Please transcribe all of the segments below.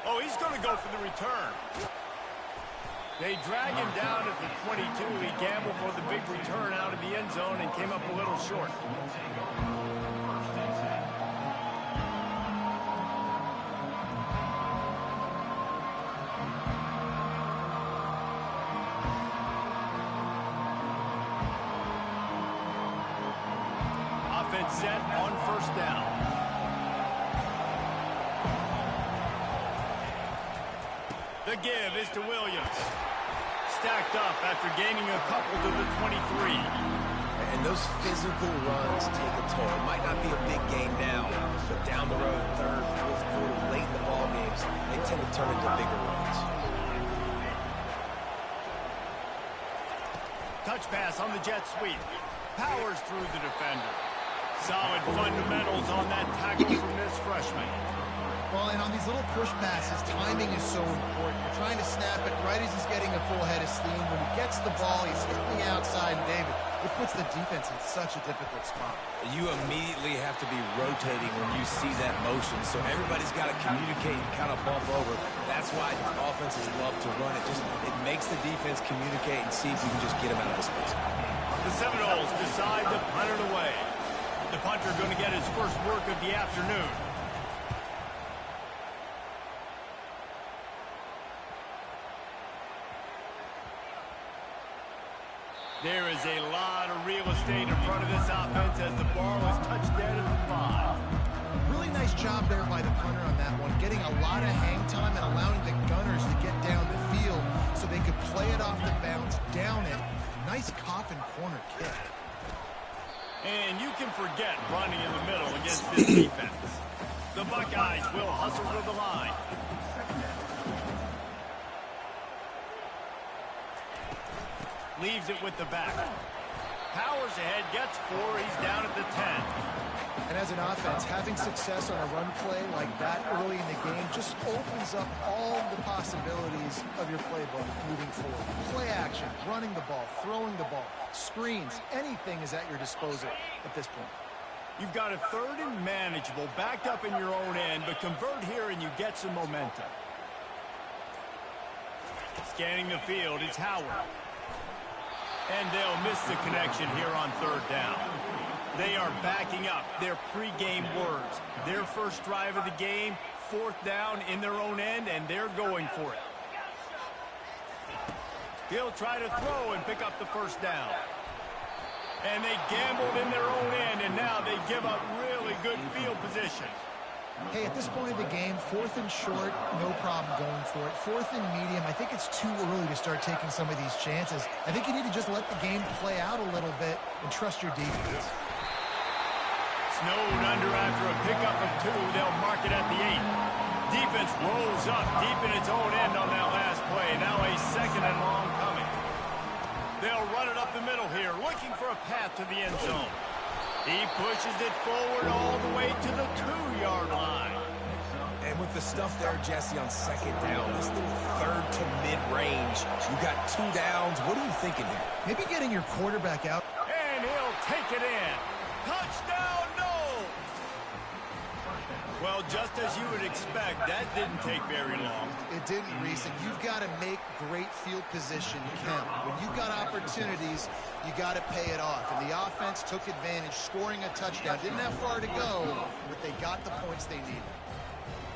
Oh, he's going to go for the return. They drag him down at the 22. He gambled for the big return out of the end zone and came up a little short. Offense set on first down. The give is to Williams. Stacked up after gaining a couple to the 23. And those physical runs take a toll. It might not be a big game now, but down the road, third, fourth quarter, late in the ball games, they tend to turn into bigger runs. Touch pass on the jet sweep. Powers through the defender. Solid fundamentals on that tackle from this freshman. Well, and on these little push passes, timing is so important. You're trying to snap it right as he's getting a full head of steam. When he gets the ball, he's hitting the outside, David. It puts the defense in such a difficult spot. You immediately have to be rotating when you see that motion, so everybody's got to communicate and kind of bump over. That's why offenses love to run it. It makes the defense communicate and see if you can just get him out of the space. The Seminoles decide to punt it away. The punter going to get his first work of the afternoon. There is a lot of real estate in front of this offense as the ball is touched dead at the 5. Really nice job there by the punter on that one, getting a lot of hang time and allowing the gunners to get down the field so they could play it off the bounce, down it. Nice coffin corner kick. And you can forget running in the middle against this defense. The Buckeyes will hustle to the line. Leaves it with the back. Powers ahead, gets 4. He's down at the 10. And as an offense, having success on a run play like that early in the game just opens up all the possibilities of your playbook moving forward. Play action, running the ball, throwing the ball, screens, anything is at your disposal at this point. You've got a third and manageable, backed up in your own end, but convert here and you get some momentum. Scanning the field, it's Howard. And they'll miss the connection here on third down. They are backing up their pregame words. Their first drive of the game, fourth down in their own end, and they're going for it. He'll try to throw and pick up the first down. And they gambled in their own end, and now they give up really good field position. Hey, at this point of the game, fourth and short, no problem going for it. Fourth and medium, I think it's too early to start taking some of these chances. I think you need to just let the game play out a little bit and trust your defense. Snowed under after a pickup of 2. They'll mark it at the 8. Defense rolls up deep in its own end on that last play. Now a second and long coming. They'll run it up the middle here, looking for a path to the end zone. He pushes it forward all the way to the 2-yard line. And with the stuff there, Jesse, on second down, this little third to mid-range, you got 2 downs. What are you thinking here? Maybe getting your quarterback out. And he'll take it in. Touchdown, no! Well, just as you would expect, that didn't take very long. It didn't, Reese, and you've got to make great field position count. When you've got opportunities, you got to pay it off. And the offense took advantage, scoring a touchdown. Didn't have far to go, but they got the points they needed.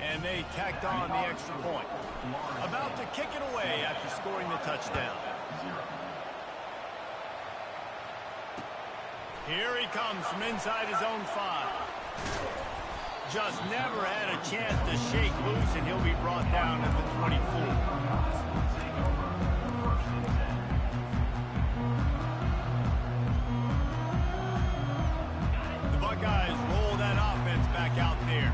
And they tacked on the extra point. About to kick it away after scoring the touchdown. Here he comes from inside his own 5. Just never had a chance to shake loose, and he'll be brought down at the 24. The Buckeyes roll that offense back out there.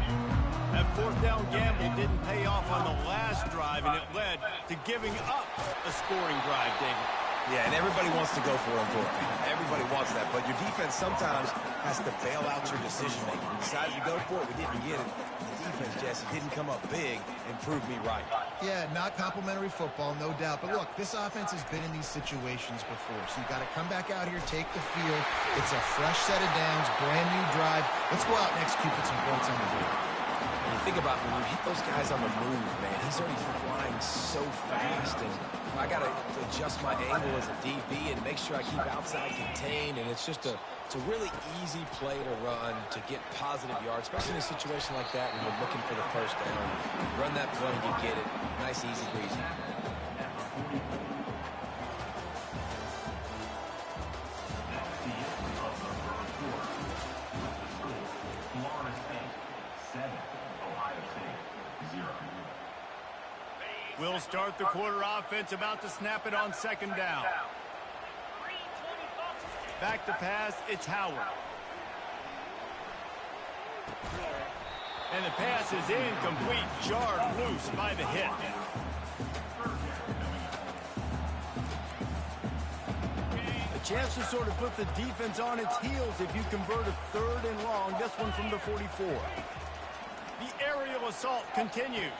That fourth down gamble didn't pay off on the last drive, and it led to giving up a scoring drive, David. Yeah, and everybody wants to go for it. Everybody wants that, but your defense sometimes has to bail out your decision-making. We decided to go for it, we didn't get it. The defense, Jesse, didn't come up big and prove me right. Yeah, not complimentary football, no doubt. But look, this offense has been in these situations before, so you got to come back out here, take the field. It's a fresh set of downs, brand new drive. Let's go out and execute with some points on the board. And think about when you hit those guys on the move, man, he's already flying so fast, and I got to adjust my angle as a DB and make sure I keep outside contained, and it's a really easy play to run to get positive yards, especially in a situation like that when you're looking for the first down. Run that play, you get it. Nice, easy breezy. We'll start the quarter offense, about to snap it on second down. Back to pass, it's Howard. And the pass is incomplete, jarred loose by the hit. A chance to sort of put the defense on its heels if you convert a 3rd and long, this one from the 44. The aerial assault continues.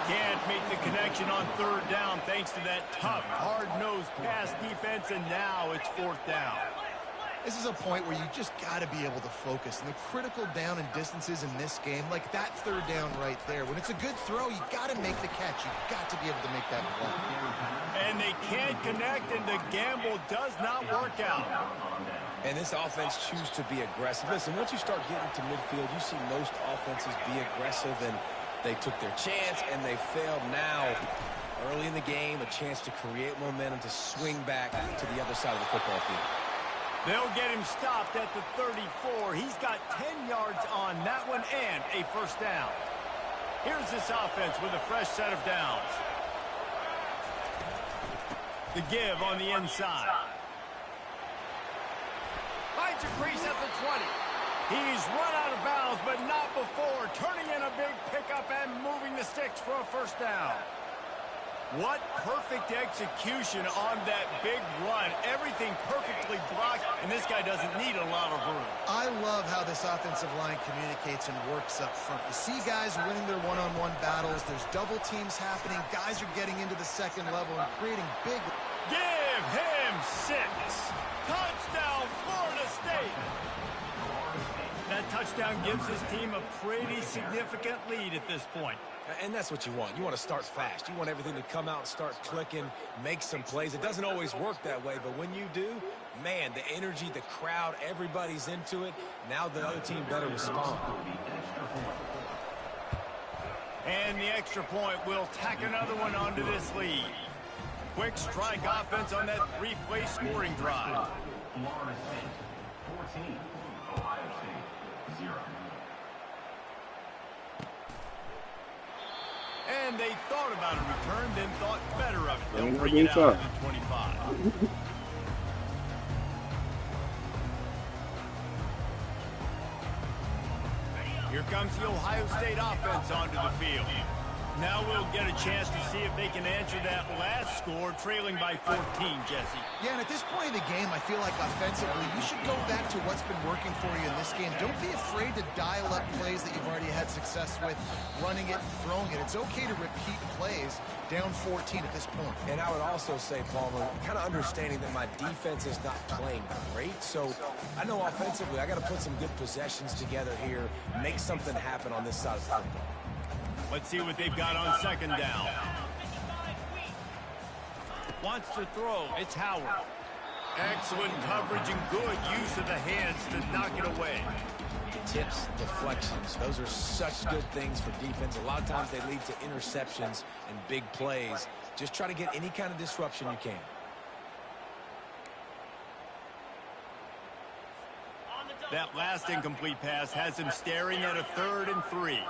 Can't make the connection on 3rd down thanks to that tough, hard-nosed pass defense, and now it's 4th down. This is a point where you just got to be able to focus. And the critical down and distances in this game, like that 3rd down right there, when it's a good throw, you got to make the catch. You got to be able to make that play. And they can't connect, and the gamble does not work out. And this offense chooses to be aggressive. Listen, once you start getting to midfield, you see most offenses be aggressive, and they took their chance, and they failed. Now, early in the game, a chance to create momentum to swing back to the other side of the football field. They'll get him stopped at the 34. He's got 10 yards on that one and a 1st down. Here's this offense with a fresh set of downs. The give on the inside. Finds a crease at the 20. He's run out of bounds, but not before. Turning in a big pickup and moving the sticks for a 1st down. What perfect execution on that big run. Everything perfectly blocked, and this guy doesn't need a lot of room. I love how this offensive line communicates and works up front. You see guys winning their one-on-one battles. There's double teams happening. Guys are getting into the 2nd level and creating big... Give him 6. Touchdown, Florida State. That touchdown gives his team a pretty significant lead at this point. And that's what you want. You want to start fast. You want everything to come out and start clicking, make some plays. It doesn't always work that way, but when you do, man, the energy, the crowd, everybody's into it. Now the other team better respond. And the extra point will tack another one onto this lead. Quick strike offense on that 3-play scoring drive. Florida State 14, Ohio State 0. And they thought about a return, then thought better of it. They'll bring it out to the 25. Here comes the Ohio State offense onto the field. Now we'll get a chance to see if they can answer that last score, trailing by 14, Jesse. Yeah, and at this point in the game, I feel like offensively, you should go back to what's been working for you in this game. Don't be afraid to dial up plays that you've already had success with, running it, throwing it. It's okay to repeat plays down 14 at this point. And I would also say, Palmer, kind of understanding that my defense is not playing great, so I know offensively I got to put some good possessions together here, make something happen on this side of the football. Let's see what they've got on 2nd down. Wants to throw. It's Howard. Excellent coverage and good use of the hands to knock it away. Tips, deflections, those are such good things for defense. A lot of times they lead to interceptions and big plays. Just try to get any kind of disruption you can. That last incomplete pass has him staring at a 3rd and 3.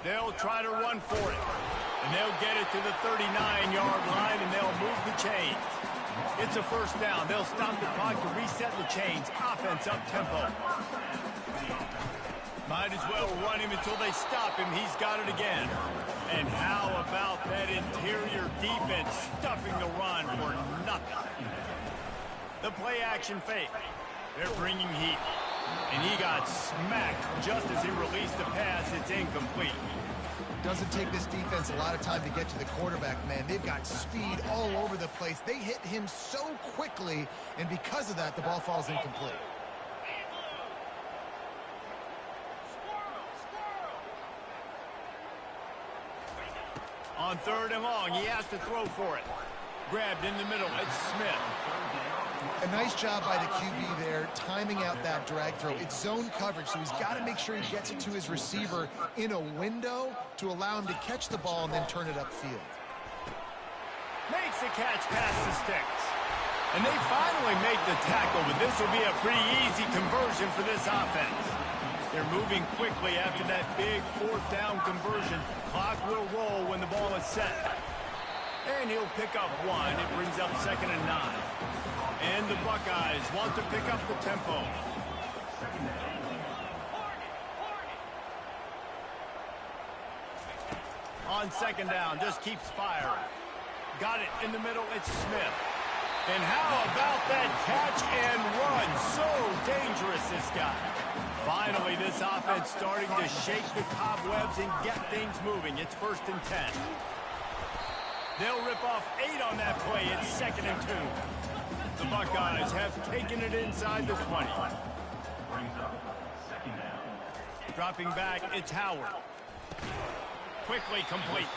They'll try to run for it. And they'll get it to the 39-yard line, and they'll move the chains. It's a 1st down. They'll stop the clock to reset the chains. Offense up tempo. Might as well run him until they stop him. He's got it again. And how about that interior defense stuffing the run for nothing? The play action fake. They're bringing heat. And he got smacked just as he released the pass. It's incomplete. Doesn't take this defense a lot of time to get to the quarterback, man. They've got speed all over the place. They hit him so quickly, and because of that, the ball falls incomplete. On 3rd and long, he has to throw for it. Grabbed in the middle, it's Smith. A nice job by the QB there, timing out that drag throw. It's zone coverage, so he's got to make sure he gets it to his receiver in a window to allow him to catch the ball and then turn it upfield. Makes the catch past the sticks. And they finally make the tackle, but this will be a pretty easy conversion for this offense. They're moving quickly after that big 4th down conversion. Clock will roll when the ball is set. And he'll pick up 1. It brings up 2nd and 9. And the Buckeyes want to pick up the tempo. On 2nd down, just keeps firing. Got it in the middle, it's Smith. And how about that catch and run? So dangerous, this guy. Finally, this offense starting to shake the cobwebs and get things moving. It's 1st and 10. They'll rip off 8 on that play. It's 2nd and 2. The Buckeyes have taken it inside the 20. Dropping back, it's Howard. Quickly complete.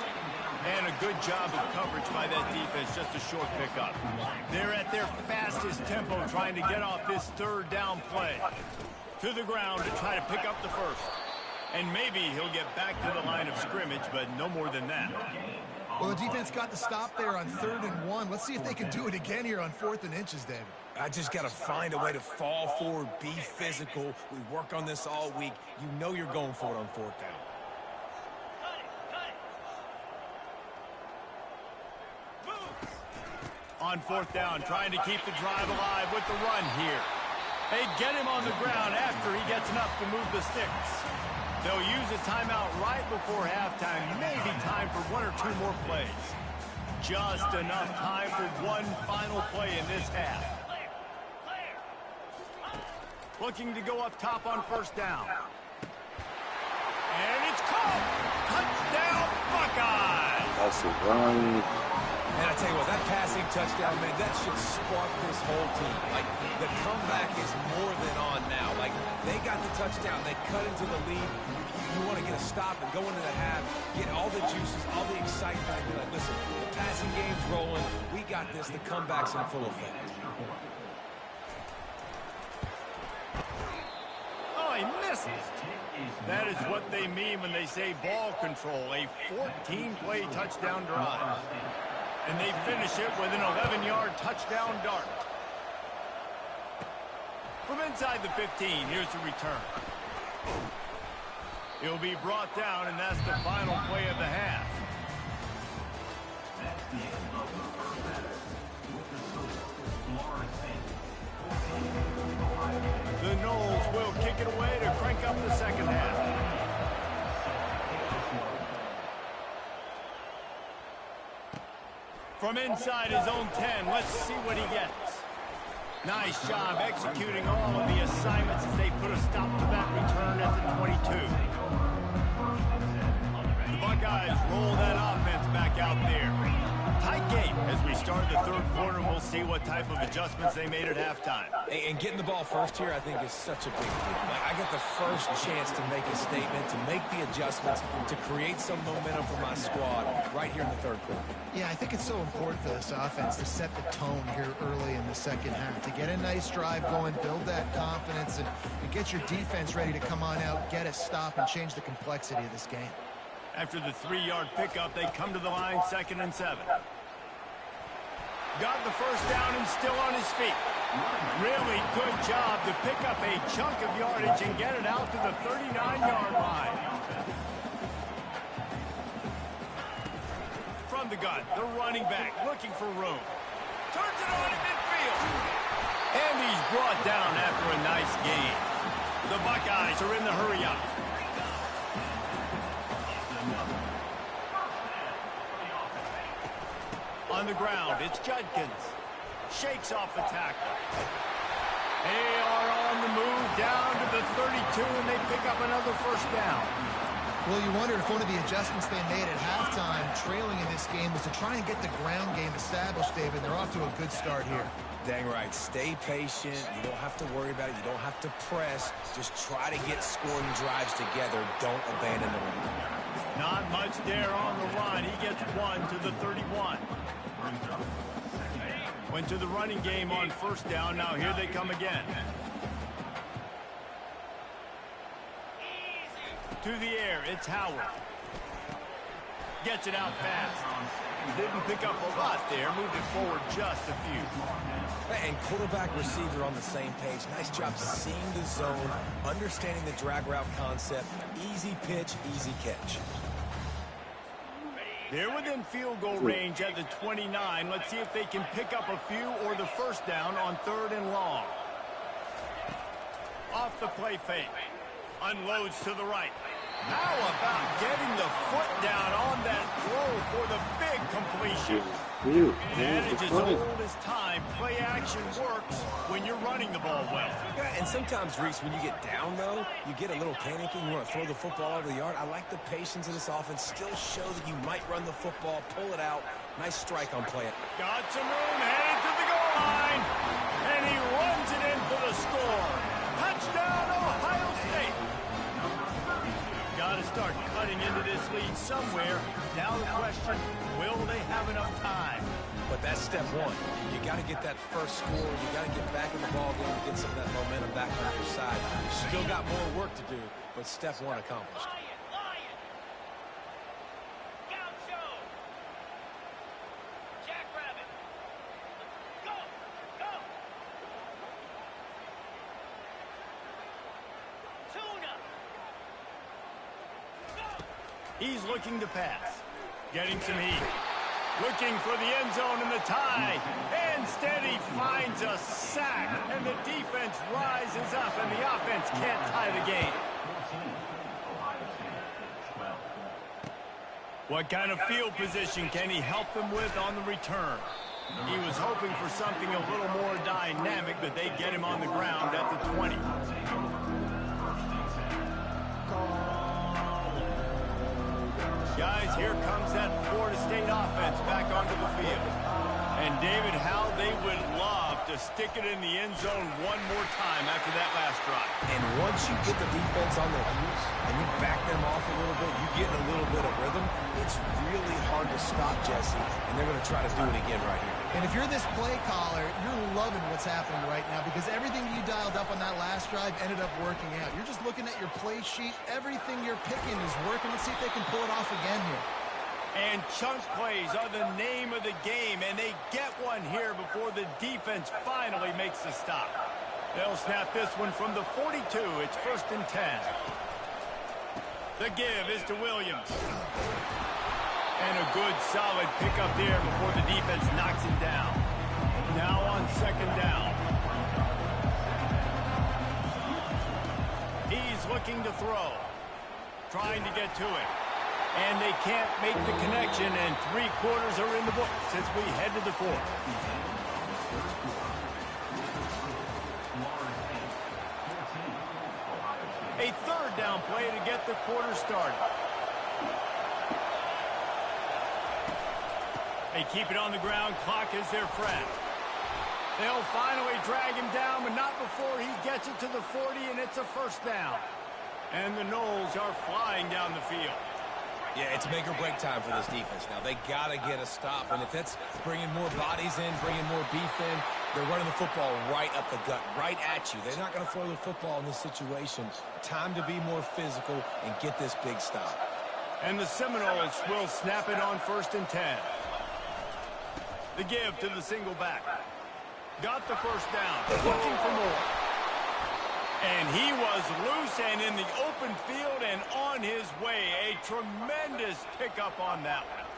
And a good job of coverage by that defense, just a short pickup. They're at their fastest tempo trying to get off this 3rd down play. To the ground to try to pick up the 1st. And maybe he'll get back to the line of scrimmage, but no more than that. Well, the defense got the stop there on 3rd and 1. Let's see if they can do it again here on 4th and inches, David. I just got to find a way to fall forward, be physical. We work on this all week. You know you're going for it on 4th down. On 4th down, trying to keep the drive alive with the run here. They get him on the ground after he gets enough to move the sticks. They'll use a timeout right before halftime. Maybe time for 1 or 2 more plays. Just enough time for one final play in this half. Looking to go up top on 1st down. And it's caught. Touchdown, Buckeyes. That's a run. And I tell you what, that passing touchdown, man, that should spark this whole team. Like, the comeback is more than on now. Like, they got the touchdown. They cut into the lead. You want to get a stop and go into the half, get all the juices, all the excitement, and be like, listen, the passing game's rolling. We got this. The comeback's in full effect. Oh, he misses. That is what they mean when they say ball control. A 14-play touchdown drive. And they finish it with an 11-yard touchdown dart. From inside the 15, here's the return. He'll be brought down, and that's the final play of the half. The Noles will kick it away to crank up the 2nd half. From inside his own 10, let's see what he gets. Nice job executing all of the assignments as they put a stop to that return at the 22. The Buckeyes roll that offense back out there. Tight game as we start the 3rd quarter, and we'll see what type of adjustments they made at halftime. And getting the ball first here, I think, is such a big deal. Like, I get the first chance to make a statement, to make the adjustments, to create some momentum for my squad right here in the 3rd quarter. Yeah, I think it's so important for this offense to set the tone here early in the 2nd half, to get a nice drive going, build that confidence, and get your defense ready to come on out, get a stop, and change the complexity of this game. After the 3-yard pickup, they come to the line, 2nd and 7. Got the 1st down and still on his feet. Really good job to pick up a chunk of yardage and get it out to the 39-yard line. From the gun, the running back looking for room. Turns it on in midfield. And he's brought down after a nice gain. The Buckeyes are in the hurry-up. On the ground, it's Judkins. Shakes off the tackle. They are on the move down to the 32, and they pick up another 1st down. Well, you wonder if one of the adjustments they made at halftime, trailing in this game, was to try and get the ground game established, David. They're off to a good start here. Dang right. Stay patient. You don't have to worry about it. You don't have to press. Just try to get scoring drives together. Don't abandon the run. Not much there on the run. He gets one to the 31. Went to the running game on first down. Now here they come again. To the air, it's Howard. Gets it out fast. Didn't pick up a lot there. Moved it forward just a few. And quarterback, receiver on the same page. Nice job seeing the zone, understanding the drag route concept. Easy pitch, easy catch. They're within field goal range at the 29. Let's see if they can pick up a few or the first down on 3rd and long. Off the play fake. Unloads to the right. How about getting the foot down on that throw for the big completion? Adage as old as time. Play action works when you're running the ball well. Yeah, and sometimes, Reese, when you get down, though, you get a little panicky. You want to throw the football over the yard. I like the patience of this offense. Still show that you might run the football, pull it out. Nice strike on play. Got some room, headed to the goal line. And he runs it in for the score. Touchdown, Ohio State. Got to start cutting into this lead somewhere. Now the question, will they have enough time? But that's step one. You got to get that first score. You got to get back in the ball game and get some of that momentum back on your side. Still got more work to do, but step one accomplished. He's looking to pass. Getting some heat. Looking for the end zone in the tie. Instead, he finds a sack. And the defense rises up, and the offense can't tie the game. What kind of field position can he help them with on the return? He was hoping for something a little more dynamic, but they get him on the ground at the 20. Guys, here comes that Florida State offense back onto the field. And David, how they would love to stick it in the end zone one more time after that last drive. And once you get the defense on their heels and you back them off a little bit, you get a little bit of rhythm, it's really hard to stop, Jesse, and they're going to try to do it again right here. And if you're this play caller, you're loving what's happening right now because everything you dialed up on that last drive ended up working out. You're just looking at your play sheet. Everything you're picking is working. Let's see if they can pull it off again here. And chunk plays are the name of the game, and they get one here before the defense finally makes the stop. They'll snap this one from the 42. It's 1st and 10. The give is to Williams. And a good, solid pickup there before the defense knocks him down. Now on 2nd down. He's looking to throw. Trying to get to it. And they can't make the connection, and 3 quarters are in the books as we head to the 4th. A 3rd down play to get the quarter started. They keep it on the ground. Clock is their friend. They'll finally drag him down, but not before he gets it to the 40, and it's a 1st down. And the Noles are flying down the field. Yeah, it's make or break time for this defense now. They got to get a stop, and if that's bringing more bodies in, bringing more beef in, they're running the football right up the gut, right at you. They're not going to throw the football in this situation. Time to be more physical and get this big stop. And the Seminoles will snap it on 1st and 10. The give to the single back. Got the 1st down. Looking for more. And he was loose and in the open field and on his way. A tremendous pickup on that one.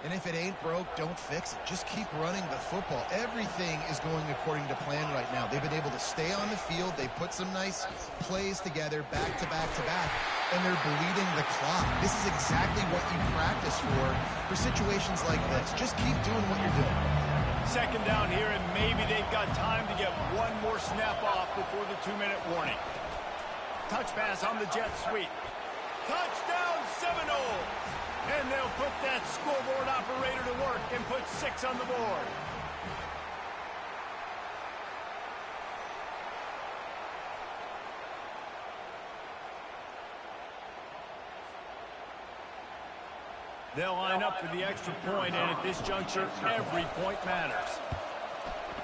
And if it ain't broke, don't fix it. Just keep running the football. Everything is going according to plan right now. They've been able to stay on the field. They put some nice plays together back to back to back, and they're bleeding the clock. This is exactly what you practice for situations like this. Just keep doing what you're doing. 2nd down here, and maybe they've got time to get one more snap off before the 2-minute warning. Touch pass on the jet sweep. Touchdown Seminoles! And they'll put that scoreboard operator to work and put 6 on the board. They'll line up for the extra point, and at this juncture, every point matters.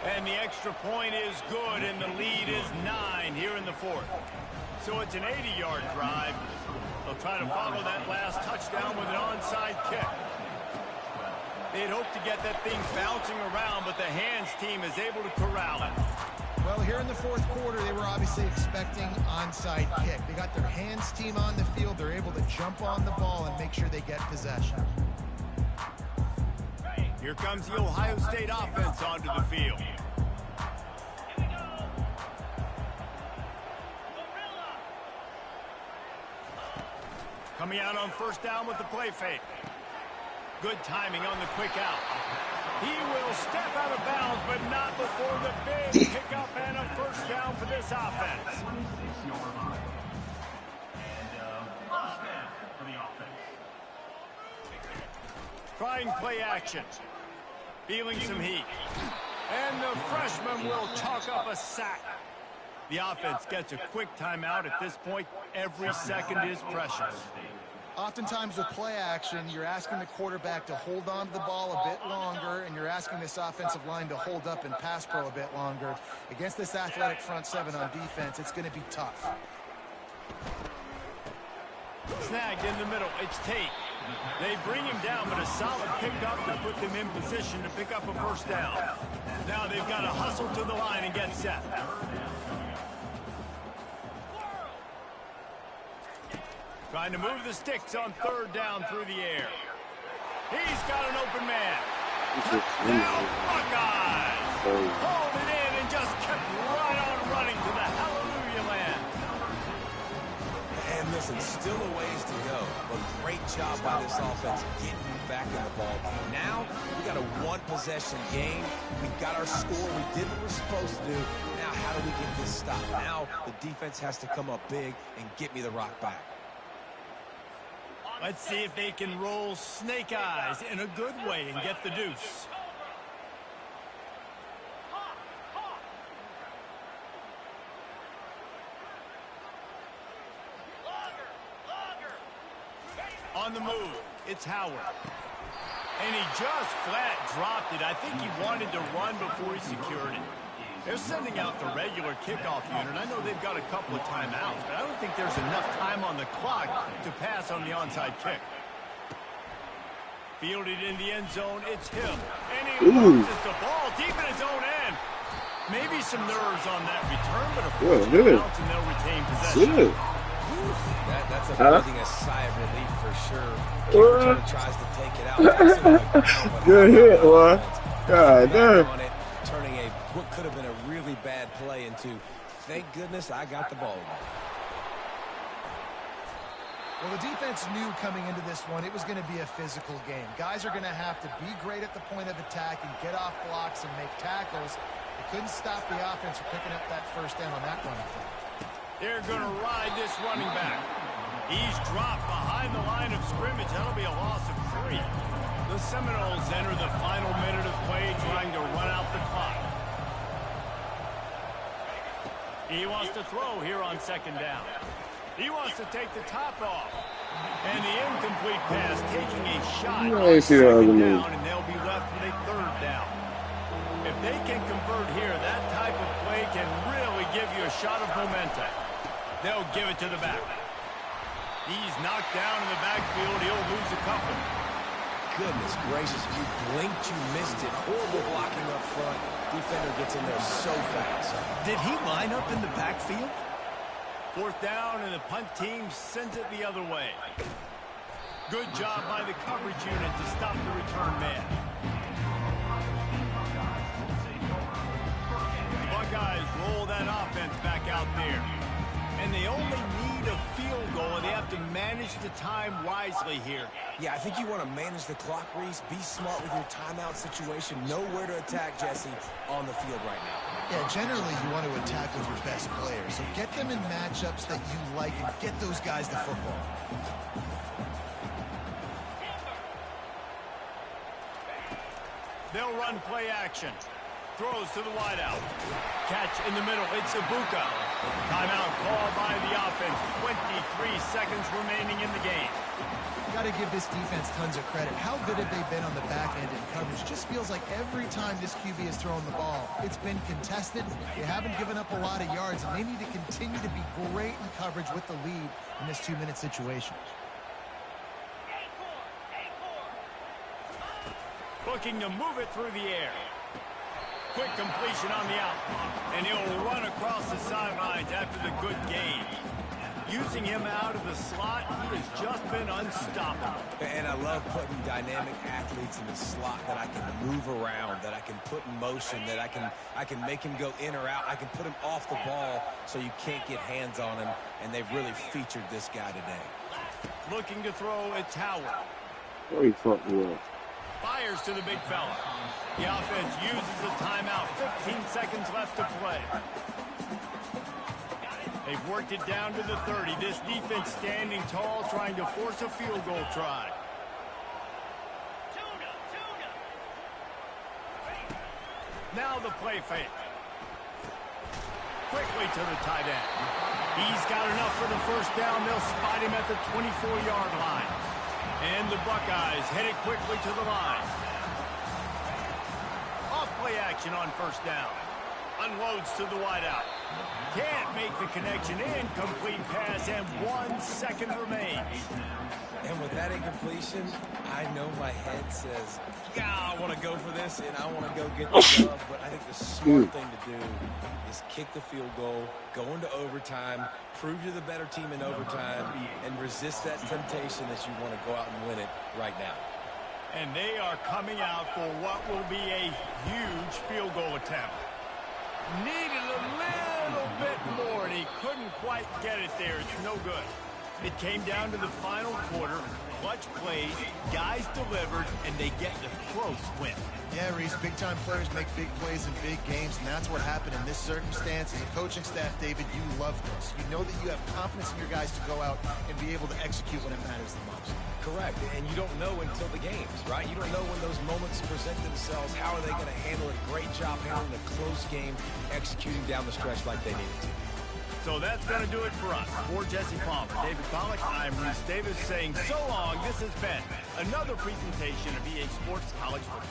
And the extra point is good, and the lead is 9 here in the fourth. So it's an 80-yard drive. They'll try to follow that last touchdown with an onside kick. They'd hope to get that thing bouncing around, but the hands team is able to corral it. Well, here in the fourth quarter, they were obviously expecting onside kick. They got their hands team on the field. They're able to jump on the ball and make sure they get possession. Here comes the Ohio State offense onto the field. Coming out on first down with the play fake. Good timing on the quick out. He will step out of bounds, but not before the big pickup and a first down for this offense. Trying play action. Feeling some heat. And the freshman will chalk up a sack. The offense gets a quick timeout at this point. Every second is precious. Oftentimes with play action, you're asking the quarterback to hold on to the ball a bit longer, and you're asking this offensive line to hold up and pass pro a bit longer. Against this athletic front seven on defense, it's going to be tough. Snagged in the middle. It's Tate. They bring him down, but a solid pickup to put them in position to pick up a first down. Now they've got to hustle to the line and get set. Trying to move the sticks on third down through the air. He's got an open man. Touchdown, Buckeyes! Pulled it in and just kept right on running to the hallelujah land. And listen, still a ways to go, but great job by this offense getting back in the ball. Now, we got a one-possession game. We got our score. We did what we're supposed to do. Now, how do we get this stop? Now, the defense has to come up big and get me the rock back. Let's see if they can roll snake eyes in a good way and get the deuce. On the move, it's Howard. And he just flat dropped it. I think he wanted to run before he secured it. They're sending out the regular kickoff unit. I know they've got a couple of timeouts, but I don't think there's enough time on the clock to pass on the onside kick. Fielded in the end zone, it's him. And he loses the ball deep in his own end. Maybe some nerves on that return, but a first bounce and they'll retain possession. That's a breathing a sigh of relief for sure. Kicker tries to take it out. Good hit, boy. God damn. Turning what could have been a really bad play into, thank goodness I got the ball. Well, the defense knew coming into this one it was going to be a physical game. Guys are going to have to be great at the point of attack and get off blocks and make tackles. They couldn't stop the offense from picking up that first down on that running play. They're going to ride this running back. He's dropped behind the line of scrimmage. That'll be a loss of 3. The Seminoles enter the final minute of play trying to run out the clock. He wants to throw here on second down. He wants to take the top off. And the incomplete pass taking a shot on second down, and they'll be left with a third down. If they can convert here, that type of play can really give you a shot of momentum. They'll give it to the back. He's knocked down in the backfield. He'll lose a couple. Goodness gracious, if you blinked, you missed it. Horrible blocking up front. Defender gets in there so fast. Did he line up in the backfield? Fourth down, and the punt team sends it the other way. Good job by the coverage unit to stop the return man. Buckeyes roll that offense back out there. And they only need a field goal, and they have to manage the time wisely here. Yeah, I think you want to manage the clock, Reese. Be smart with your timeout situation. Know where to attack, Jesse, on the field right now. Yeah, generally you want to attack with your best players. So get them in matchups that you like and get those guys the football. They'll run play action. Throws to the wideout. Catch in the middle. It's Ibuka. Timeout called by the offense. 23 seconds remaining in the game. Got to give this defense tons of credit. How good have they been on the back end in coverage? Just feels like every time this QB has thrown the ball, it's been contested. They haven't given up a lot of yards, and they need to continue to be great in coverage with the lead in this 2-minute situation. Looking to move it through the air. Quick completion on the out. And he'll run across the sidelines after the good gain. Using him out of the slot, he has just been unstoppable. And I love putting dynamic athletes in the slot that I can move around, that I can put in motion, that I can make him go in or out. I can put him off the ball so you can't get hands on him, and they've really featured this guy today. Looking to throw at Tower. Oh, he fucked me up. Fires to the big fella. The offense uses a timeout. 15 seconds left to play. They've worked it down to the 30. This defense standing tall, trying to force a field goal try. Now the play fake. Quickly to the tight end. He's got enough for the first down. They'll spot him at the 24-yard line. And the Buckeyes headed quickly to the line. Off play action on first down. Unloads to the wideout. Can't make the connection. Incomplete pass, and 1 second remains. And with that incompletion, I know my head says, yeah, I want to go for this, and I want to go get the dub. But I think the smart thing to do is kick the field goal, go into overtime, prove you're the better team in overtime, and resist that temptation that you want to go out and win it right now. And they are coming out for what will be a huge field goal attempt. Needed a little bit more, and he couldn't quite get it there. It's no good. It came down to the final quarter. Clutch plays, guys delivered, and they get the close win. Yeah, Reese, big-time players make big plays in big games, and that's what happened in this circumstance. As a coaching staff, David, you love this. You know that you have confidence in your guys to go out and be able to execute when it matters the most. Correct, and you don't know until the games, right? You don't know when those moments present themselves. How are they going to handle it? Great job handling a close game, executing down the stretch like they needed to. So that's going to do it for us. For Jesse Palmer, David Pollack, I'm Reese Davis saying so long. This has been another presentation of EA Sports College Football.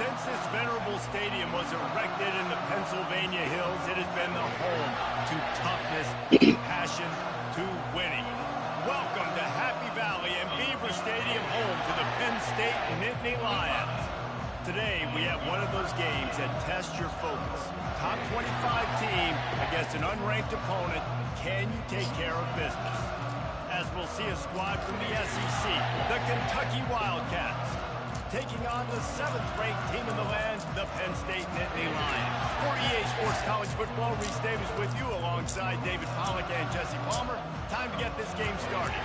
Since this venerable stadium was erected in the Pennsylvania Hills, it has been the home to toughness, to passion, to winning. Welcome to Happy Valley and Beaver Stadium, home to the Penn State Nittany Lions. Today, we have one of those games that tests your focus. Top 25 team against an unranked opponent. Can you take care of business? As we'll see a squad from the SEC, the Kentucky Wildcats, taking on the 7th-ranked team in the land, the Penn State Nittany Lions. For EA Sports College Football, Reese Davis with you alongside David Pollack and Jesse Palmer. Time to get this game started.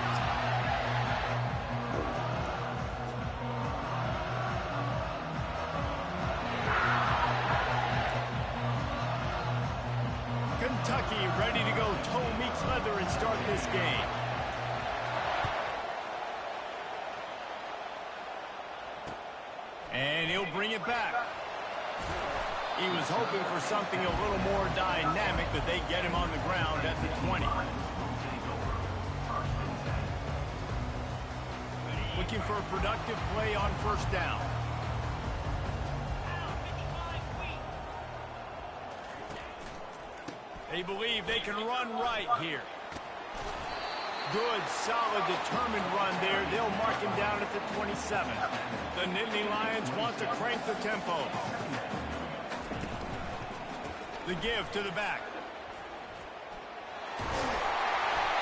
Kentucky ready to go toe meets leather and start this game. And he'll bring it back. He was hoping for something a little more dynamic, but they get him on the ground at the 20. Looking for a productive play on first down. They believe they can run right here. Good, solid, determined run there. They'll mark him down at the 27. The Nittany Lions want to crank the tempo. The give to the back.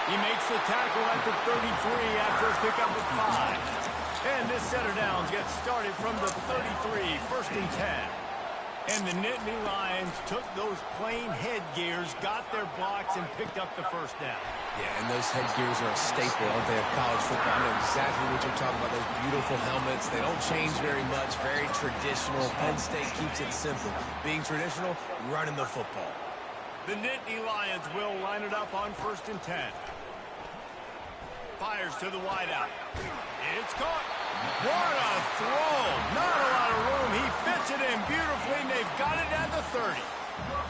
He makes the tackle at the 33 after a pickup of 5. And this set of downs gets started from the 33, 1st and 10. And the Nittany Lions took those plain headgears, got their blocks, and picked up the first down. Yeah, and those headgears are a staple, aren't they, of college football? I know exactly what you're talking about, those beautiful helmets. They don't change very much, very traditional. Penn State keeps it simple. Being traditional, running the football. The Nittany Lions will line it up on 1st and 10. Fires to the wideout. It's caught. What a throw. Not a lot of room. He fits it in beautifully, and they've got it at the 30.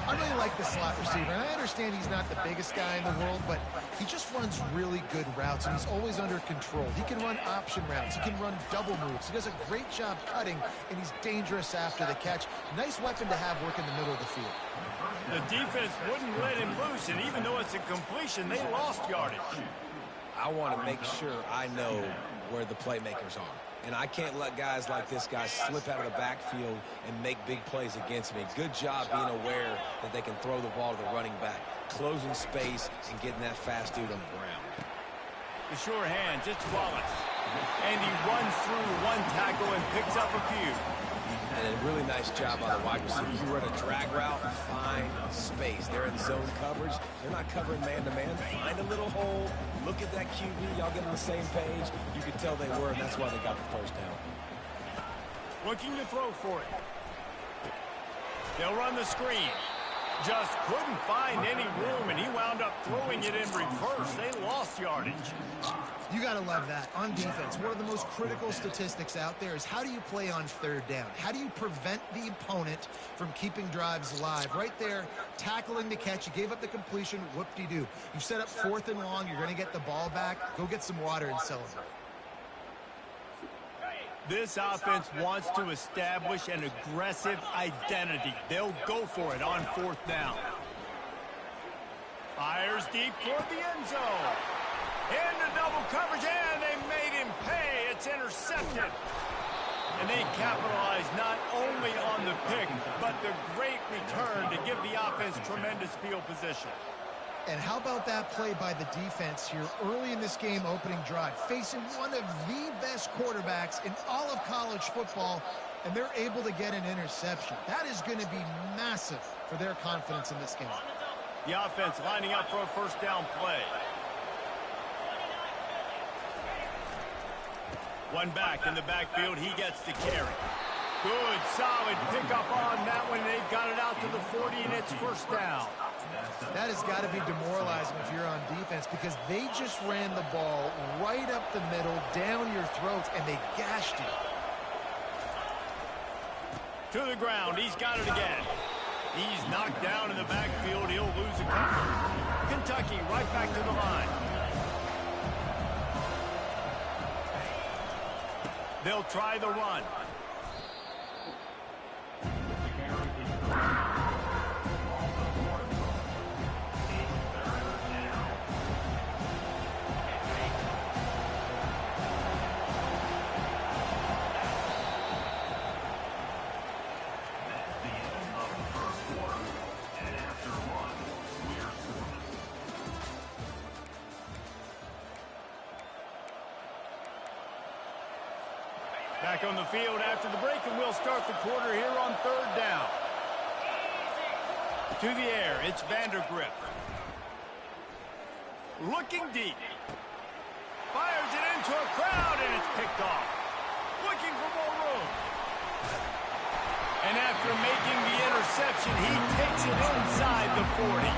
I really like the slot receiver, and I understand he's not the biggest guy in the world, but he just runs really good routes, and he's always under control. He can run option routes. He can run double moves. He does a great job cutting, and he's dangerous after the catch. Nice weapon to have work in the middle of the field. The defense wouldn't let him loose, and even though it's a completion, they lost yardage. I want to make sure I know where the playmakers are. And I can't let guys like this guy slip out of the backfield and make big plays against me. Good job being aware that they can throw the ball to the running back, closing space and getting that fast dude on the ground. The sure hands, it's Wallace. And he runs through one tackle and picks up a few. And a really nice job by the wide receiver. You run a drag route, find space. They're in zone coverage. They're not covering man-to-man. Find a little hole. Look at that QB. Y'all get on the same page. You can tell they were, and that's why they got the first down. Looking to throw for it. They'll run the screen. Just couldn't find any room, and he wound up throwing it in reverse. They lost yardage. You got to love that. On defense, one of the most critical statistics out there is how do you play on 3rd down? How do you prevent the opponent from keeping drives alive? Right there, tackling the catch. You gave up the completion. Whoop-de-doo. You set up 4th and long. You're going to get the ball back. Go get some water and celebrate. This offense wants to establish an aggressive identity. They'll go for it on 4th down. Fires deep toward the end zone. Into double coverage, and they made him pay. It's intercepted. And they capitalize not only on the pick, but the great return to give the offense tremendous field position. And how about that play by the defense here early in this game opening drive, facing one of the best quarterbacks in all of college football, and they're able to get an interception. That is going to be massive for their confidence in this game. The offense lining up for a 1st down play. One back in the backfield, he gets the carry. Good, solid pickup on that one. They've got it out to the 40, and it's 1st down. That has got to be demoralizing if you're on defense because they just ran the ball right up the middle, down your throats, and they gashed you. To the ground, he's got it again. He's knocked down in the backfield. He'll lose a couple. Kentucky right back to the line. They'll try the run. Back on the field after the break, and we'll start the quarter here on 3rd down. To the air, it's Vandergrift. Looking deep. Fires it into a crowd, and it's picked off. Looking for more room. And after making the interception, he takes it inside the 40.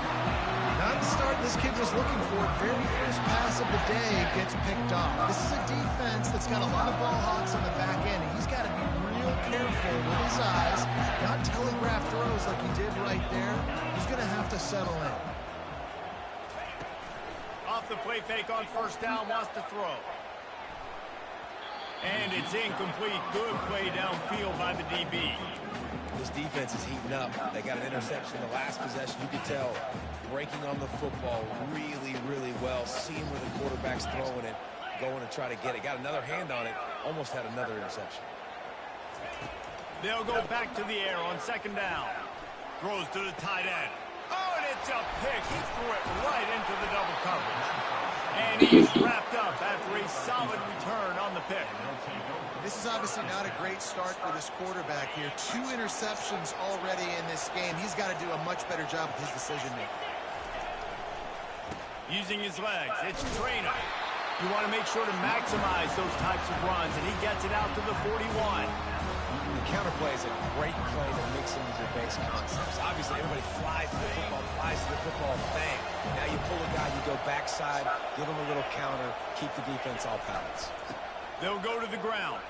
Not the start this kid was looking for. Very first pass of the day gets picked off. This is a defense that's got a lot of ball hawks on the back end, and he's got to be real careful with his eyes, not telegraph throws like he did right there. He's going to have to settle in. Off the play fake on first down, wants to throw. And it's incomplete. Good play downfield by the DB. This defense is heating up. They got an interception the last possession. You could tell breaking on the football really, really well. Seeing where the quarterback's throwing it, going to try to get it. Got another hand on it. Almost had another interception. They'll go back to the air on second down. Throws to the tight end. Oh, and it's a pick. He threw it right into the double coverage. And he's wrapped up after a solid return on the pick. This is obviously not a great start for this quarterback here. 2 interceptions already in this game. He's got to do a much better job with his decision-making. Using his legs, it's Trainer. You want to make sure to maximize those types of runs, and he gets it out to the 41. The counterplay is a great play to mix into your base concepts. Obviously, everybody flies to the football, bang. Now you pull a guy, you go backside, give him a little counter, keep the defense off balance. They'll go to the ground.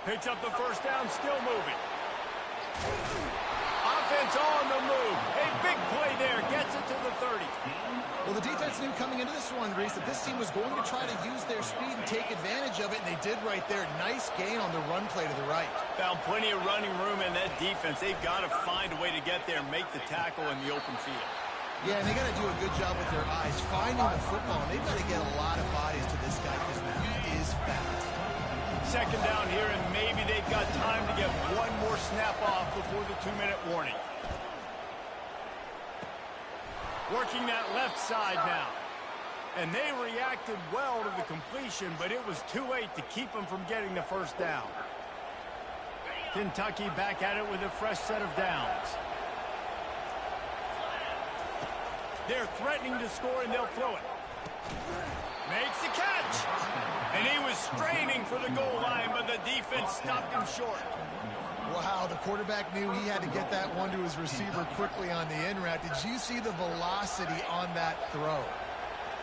Picks up the first down, still moving. Offense on the move. A big play there, gets it to the 30. Well, the defense knew coming into this one, Reese, that this team was going to try to use their speed and take advantage of it, and they did right there. Nice gain on the run play to the right. Found plenty of running room in that defense. They've got to find a way to get there and make the tackle in the open field. Yeah, and they got to do a good job with their eyes, finding the football, and they've got to get a lot of bodies to this guy because he is fast. Second down here, and maybe they've got time to get one more snap off before the 2-minute warning. Working that left side now. And they reacted well to the completion, but it was too late to keep them from getting the first down. Kentucky back at it with a fresh set of downs. They're threatening to score, and they'll throw it. Makes the catch. And he was straining for the goal line, but the defense stopped him short. Wow, the quarterback knew he had to get that one to his receiver quickly on the in route. Did you see the velocity on that throw?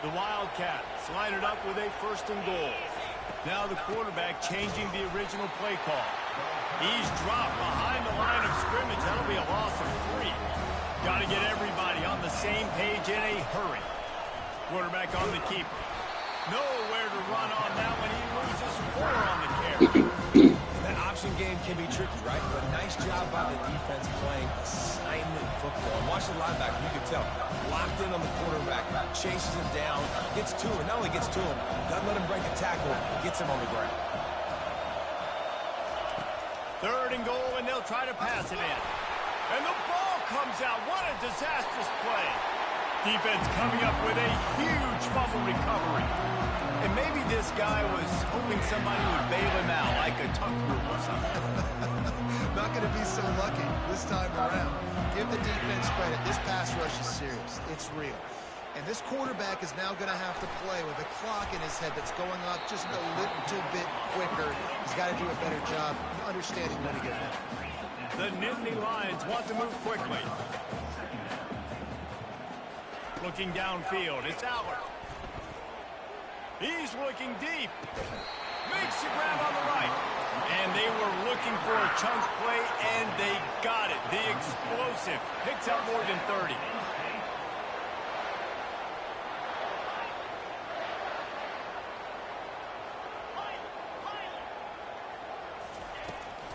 The Wildcats line it up with a first and goal. Now the quarterback changing the original play call. He's dropped behind the line of scrimmage. That'll be a loss of 3. Got to get everybody on the same page in a hurry. Quarterback on the keeper. Nowhere to run on that one. He loses 4 on the carry. That option game can be tricky, right? But nice job by the defense playing assignment football. And watch the linebacker. You can tell. Locked in on the quarterback. Chases him down. Gets to him. Not only gets to him, doesn't let him break a tackle. Gets him on the ground. Third and goal, and they'll try to pass it in. And the ball comes out. What a disastrous play. Defense coming up with a huge fumble recovery. And maybe this guy was hoping somebody would bail him out, like a tuck rule or something. Not going to be so lucky this time around. Give the defense credit. This pass rush is serious. It's real. And this quarterback is now going to have to play with a clock in his head that's going up just a little bit quicker. He's got to do a better job understanding when to get there. The Nittany Lions want to move quickly. Looking downfield, it's Allard. He's looking deep. Makes the grab on the right. And they were looking for a chunk play, and they got it. The explosive picks up more than 30.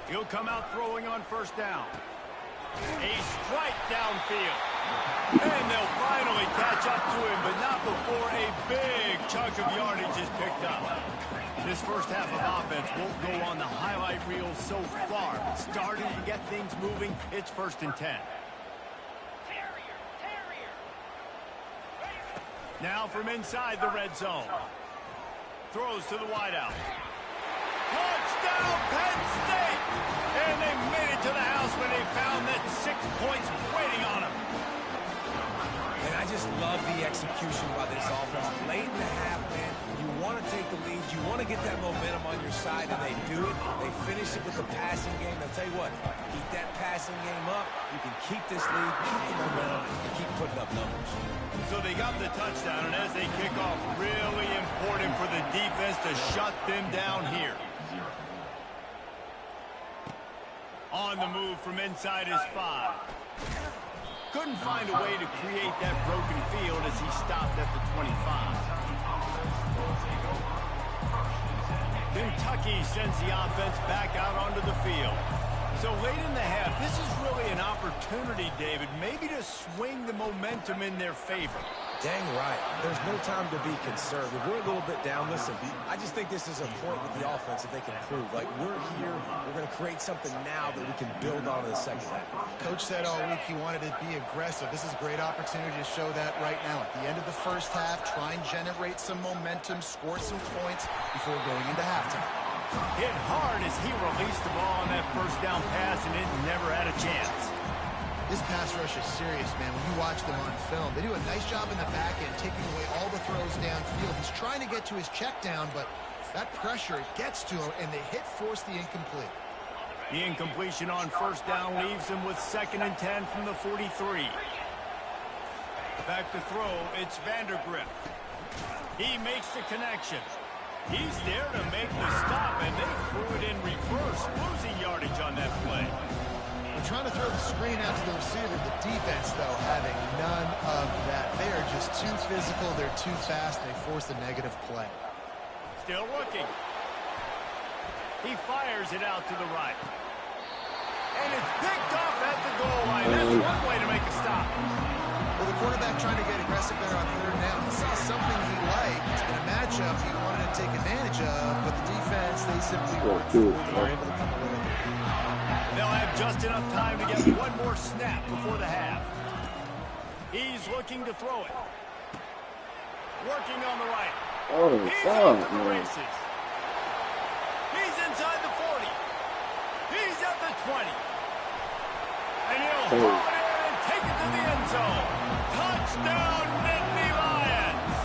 He'll come out throwing on first down. A strike downfield. And they'll finally catch up to him, but not before a big chunk of yardage is picked up. This first half of offense won't go on the highlight reel so far, but starting to get things moving. It's 1st and 10. Now from inside the red zone. Throws to the wideout. Touchdown, Penn State! And they made it to the house when they found that 6 points waiting on them. And I just love the execution by this offense. Late in the half, man, you want to take the lead. You want to get that momentum on your side, and they do it. They finish it with the passing game. I'll tell you what, keep that passing game up. You can keep this lead, keep the momentum, and keep putting up numbers. So they got the touchdown, and as they kick off, really important for the defense to shut them down here. On the move from inside his 5. Couldn't find a way to create that broken field as he stopped at the 25. Kentucky sends the offense back out onto the field. So late in the half, this is really an opportunity, David, maybe to swing the momentum in their favor. Dang right. There's no time to be concerned. If we're a little bit down, listen, I just think this is a point with the offense that they can prove. Like, we're here, we're going to create something now that we can build on in the second half. Coach said all week he wanted to be aggressive. This is a great opportunity to show that right now. At the end of the first half, try and generate some momentum, score some points before going into halftime. Hit hard as he released the ball on that first down pass, and it never had a chance. This pass rush is serious, man. When you watch them on film, they do a nice job in the back end, taking away all the throws downfield. He's trying to get to his check down, but that pressure gets to him, and the hit forced the incomplete. The incompletion on first down leaves him with 2nd and 10 from the 43. Back to throw, it's Vandergrift. He makes the connection. He's there to make the stop, and they threw it in reverse, losing yardage on that play. They're trying to throw the screen out to the receiver. The defense, though, having none of that. They are just too physical. They're too fast. They force a negative play. Still looking. He fires it out to the right. And it's picked off at the goal line. That's one way to make a stop. Well, the quarterback trying to get aggressive there on 3rd down. He saw something he liked in a matchup he wanted to take advantage of, but the defense, they simply weren't able to come away with it. They'll have just enough time to get one more snap before the half. He's looking to throw it. Working on the right. Oh, He's God, off to the man. races. He's inside the 40. He's at the 20. And he'll haul it in and take it to the end zone. Touchdown, Nittany Lions!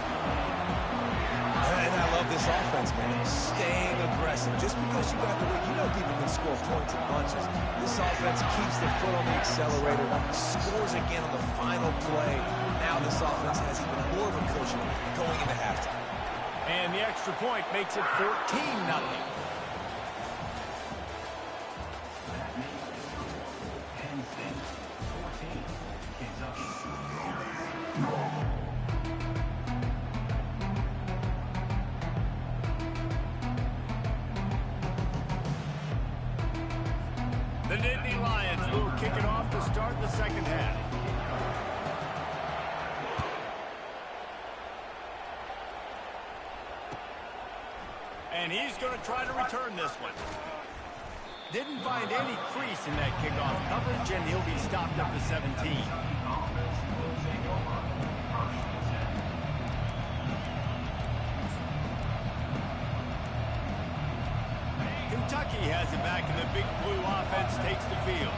And I love this offense, man. Staying aggressive. Just because you got the lead, you know people can score points in bunches. This offense keeps their foot on the accelerator, scores again on the final play. Now this offense has even more of a cushion going into halftime. And the extra point makes it 14-0. The Nittany Lions will kick it off to start the second half. And he's going to try to return this one. Didn't find any crease in that kickoff coverage, and he'll be stopped up to 17. Kentucky has it back, and the Big Blue offense takes the field.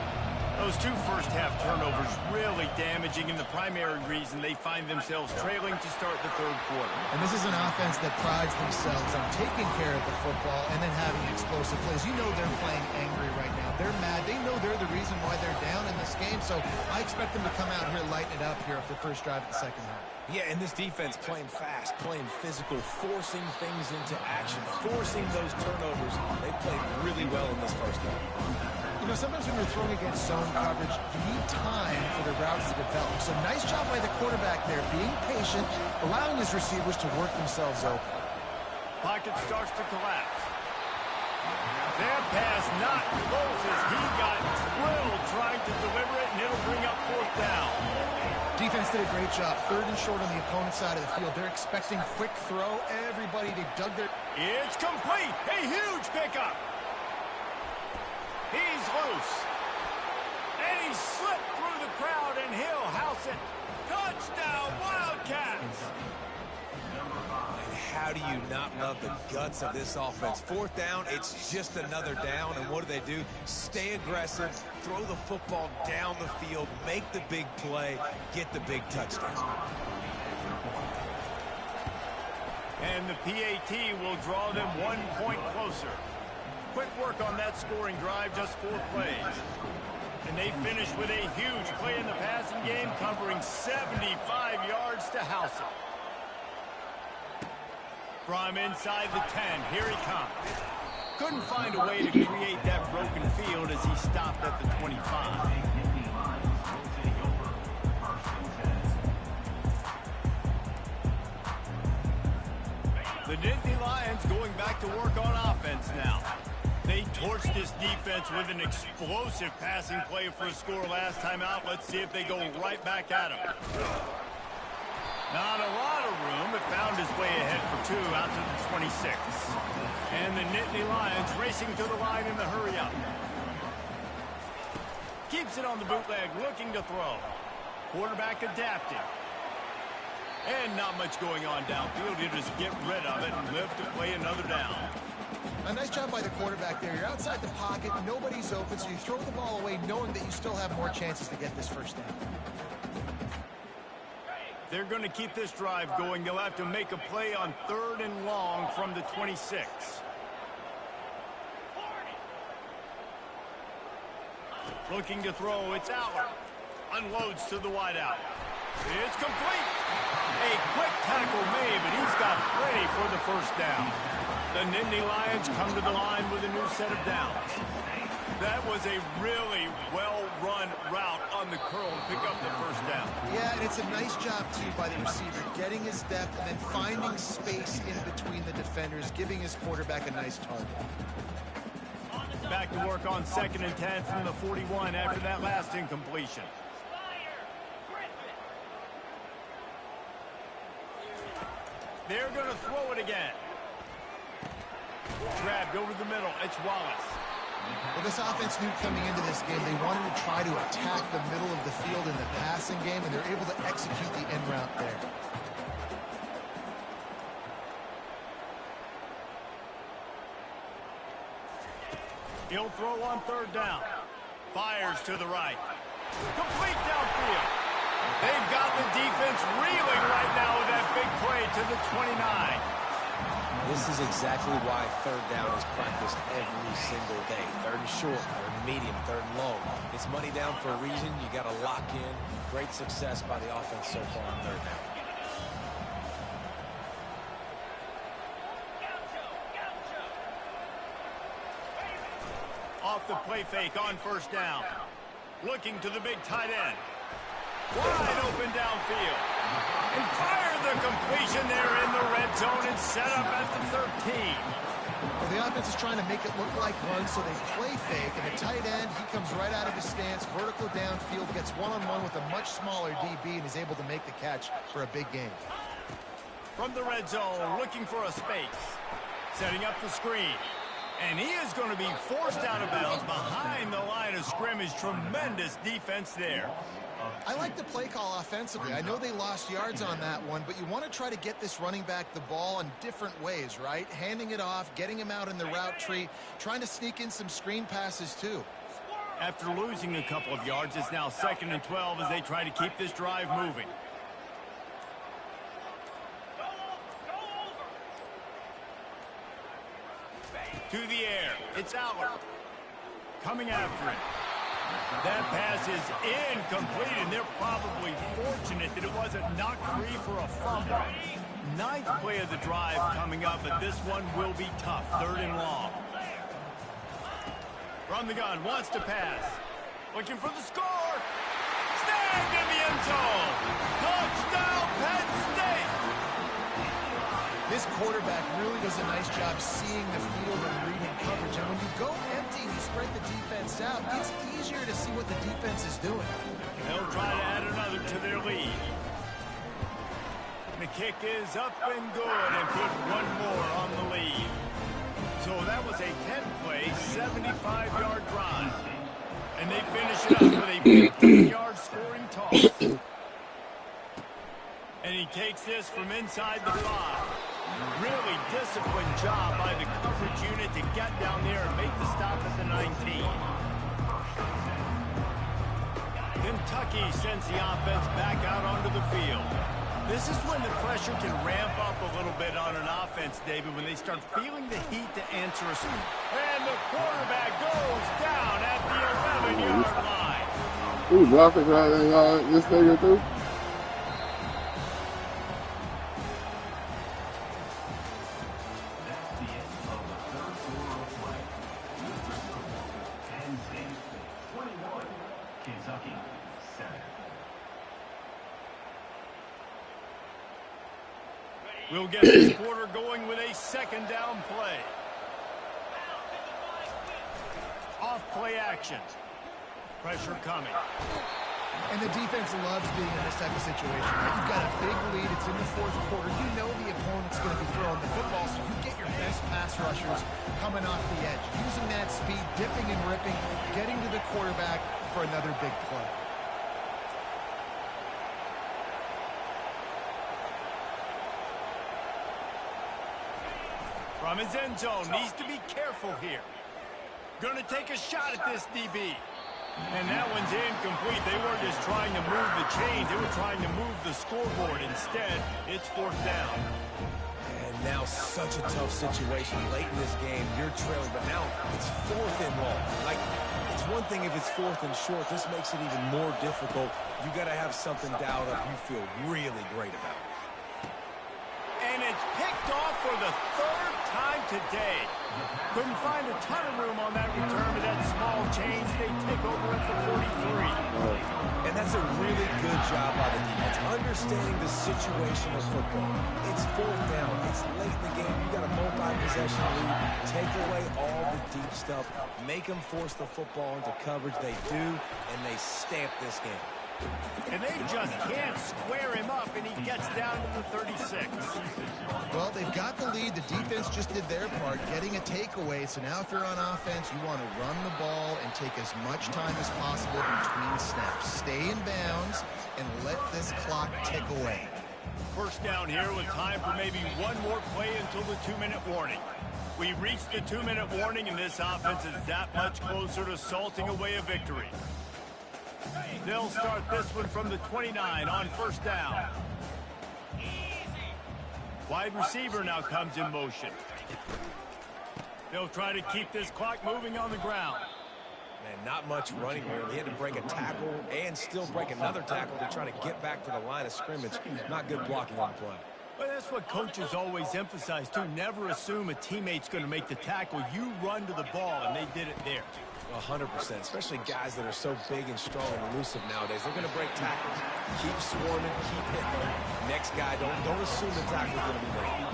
Those 2 first-half turnovers really damaging, and the primary reason they find themselves trailing to start the 3rd quarter. And this is an offense that prides themselves on taking care of the football and then having explosive plays. You know they're playing angry right now. They're mad. They know they're the reason why they're down in this game, so I expect them to come out here, lighten it up here after the first drive of the second half. Yeah, and this defense playing fast, playing physical, forcing things into action, forcing those turnovers. They played really well in this first half. You know, sometimes when you're throwing against zone coverage, you need time for the routes to develop. So nice job by the quarterback there, being patient, allowing his receivers to work themselves open. Pocket starts to collapse. That pass not close as he got drilled trying to deliver it, and it'll bring up 4th down. Defense did a great job. 3rd and short on the opponent's side of the field. They're expecting quick throw. Everybody, they dug their... It's complete. A huge pickup. He's loose. And he slipped through the crowd, and he'll house it. Touchdown, Wildcats! how do you not love the guts of this offense? Fourth down, it's just another down, and what do? Stay aggressive, throw the football down the field, make the big play, get the big touchdown. And the PAT will draw them 1 point closer. Quick work on that scoring drive, just 4 plays. And they finish with a huge play in the passing game, covering 75 yards to house it. From inside the 10, here he comes. Couldn't find a way to create that broken field as he stopped at the 25. The Nittany Lions going back to work on offense now. They torched this defense with an explosive passing play for a score last time out. Let's see if they go right back at him. Not a lot of room, but found his way ahead for 2 out to the 26. And the Nittany Lions racing to the line in the hurry-up. Keeps it on the bootleg, looking to throw. Quarterback adapting. And not much going on downfield. You just get rid of it and live to play another down. A nice job by the quarterback there. You're outside the pocket, nobody's open, so you throw the ball away knowing that you still have more chances to get this first down. They're going to keep this drive going. They'll have to make a play on 3rd and long from the 26. Looking to throw, it's Aller. Unloads to the wideout. It's complete. A quick tackle made, but he's got plenty for the first down. The Nittany Lions come to the line with a new set of downs. That was a really well-run route on the curl to pick up the first down. Yeah, and it's a nice job, too, by the receiver, getting his depth and then finding space in between the defenders, giving his quarterback a nice target. Back to work on 2nd and 10 from the 41 after that last incompletion. They're going to throw it again. Grabbed over the middle. It's Wallace. Well, this offense knew coming into this game they wanted to try to attack the middle of the field in the passing game, and they're able to execute the end route there. He'll throw on 3rd down. Fires to the right. Complete downfield. They've got the defense reeling right now with that big play to the 29. This is exactly why 3rd down is practiced every single day. 3rd and short, 3rd and medium, 3rd and long. It's money down for a reason. You got to lock in. Great success by the offense so far on 3rd down. Off the play fake on 1st down. Looking to the big tight end. Wide open downfield. And fire the completion there in the red zone and set up at the 13. Well, the offense is trying to make it look like run, so they play fake, and the tight end, he comes right out of his stance, vertical downfield, gets one-on-one with a much smaller DB, and is able to make the catch for a big gain. From the red zone, looking for a space. Setting up the screen. And he is going to be forced out of bounds behind the line of scrimmage. Tremendous defense there. I like the play call offensively. I know they lost yards on that one, but you want to try to get this running back the ball in different ways, right? Handing it off, getting him out in the route tree, trying to sneak in some screen passes too. After losing a couple of yards, it's now 2nd and 12 as they try to keep this drive moving. To the air, it's Aller. Coming after it. That pass is incomplete, and they're probably fortunate that it wasn't knocked free for a fumble. 9th play of the drive coming up, but this one will be tough. 3rd and long. From the gun, wants to pass. Looking for the score. Snagged in the end zone. Touchdown, Penn State. This quarterback really does a nice job seeing the field and reading coverage. And when you go empty and you spread the defense out, it's easier to see what the defense is doing. They'll try to add another to their lead. The kick is up and good and put one more on the lead. So that was a 10-play, 75-yard drive. And they finish it up with a 15-yard scoring toss. And he takes this from inside the 5. Really disciplined job by the coverage unit to get down there and make the stop at the 19. Kentucky sends the offense back out onto the field. This is when the pressure can ramp up a little bit on an offense, David, when they start feeling the heat to answer a sweep. And the quarterback goes down at the 11-yard line. Who's blocking this nigga too? That's the end of the third quarter of play. Penn State 21, Kentucky 7. We'll get this quarter going with a second down play. Off play action. Pressure coming. And the defense loves being in this type of situation. Right? You've got a big lead. It's in the fourth quarter. You know the opponent's going to be throwing the football, so you get your best pass rushers coming off the edge, using that speed, dipping and ripping, getting to the quarterback for another big play. From his end zone, needs to be careful here. Gonna take a shot at this DB. And that one's incomplete. They weren't just trying to move the chains, they were trying to move the scoreboard. Instead, it's fourth down. And now such a tough situation late in this game. You're trailing, but now it's fourth and long. Like, it's one thing if it's fourth and short. This makes it even more difficult. You got to have something dialed up you feel really great about. And it's picked off for the third time today. Couldn't find a ton of room on that return to that small change. They take over at the 43. And that's a really good job by the defense, understanding the situation of football. It's fourth down. It's late in the game. You got a multi-possession lead. Take away all the deep stuff. Make them force the football into coverage. They do, and they stamp this game. And they just can't square him up, and he gets down to the 36. Well, they've got the lead. The defense just did their part, getting a takeaway. So now if you're on offense, you want to run the ball and take as much time as possible between snaps. Stay in bounds and let this clock tick away. First down here with time for maybe one more play until the 2-minute warning. We reached the 2-minute warning, and this offense is that much closer to salting away a victory. They'll start this one from the 29 on first down. Wide receiver now comes in motion. They'll try to keep this clock moving on the ground. Man, not much running room. He had to break a tackle and still break another tackle to try to get back to the line of scrimmage. Not good blocking on the play. Well, that's what coaches always emphasize, too. Never assume a teammate's going to make the tackle. You run to the ball, and they did it there. 100%, especially guys that are so big and strong and elusive nowadays. They're going to break tackles. Keep swarming, keep hitting them. Next guy, don't assume the tackle's going to be made.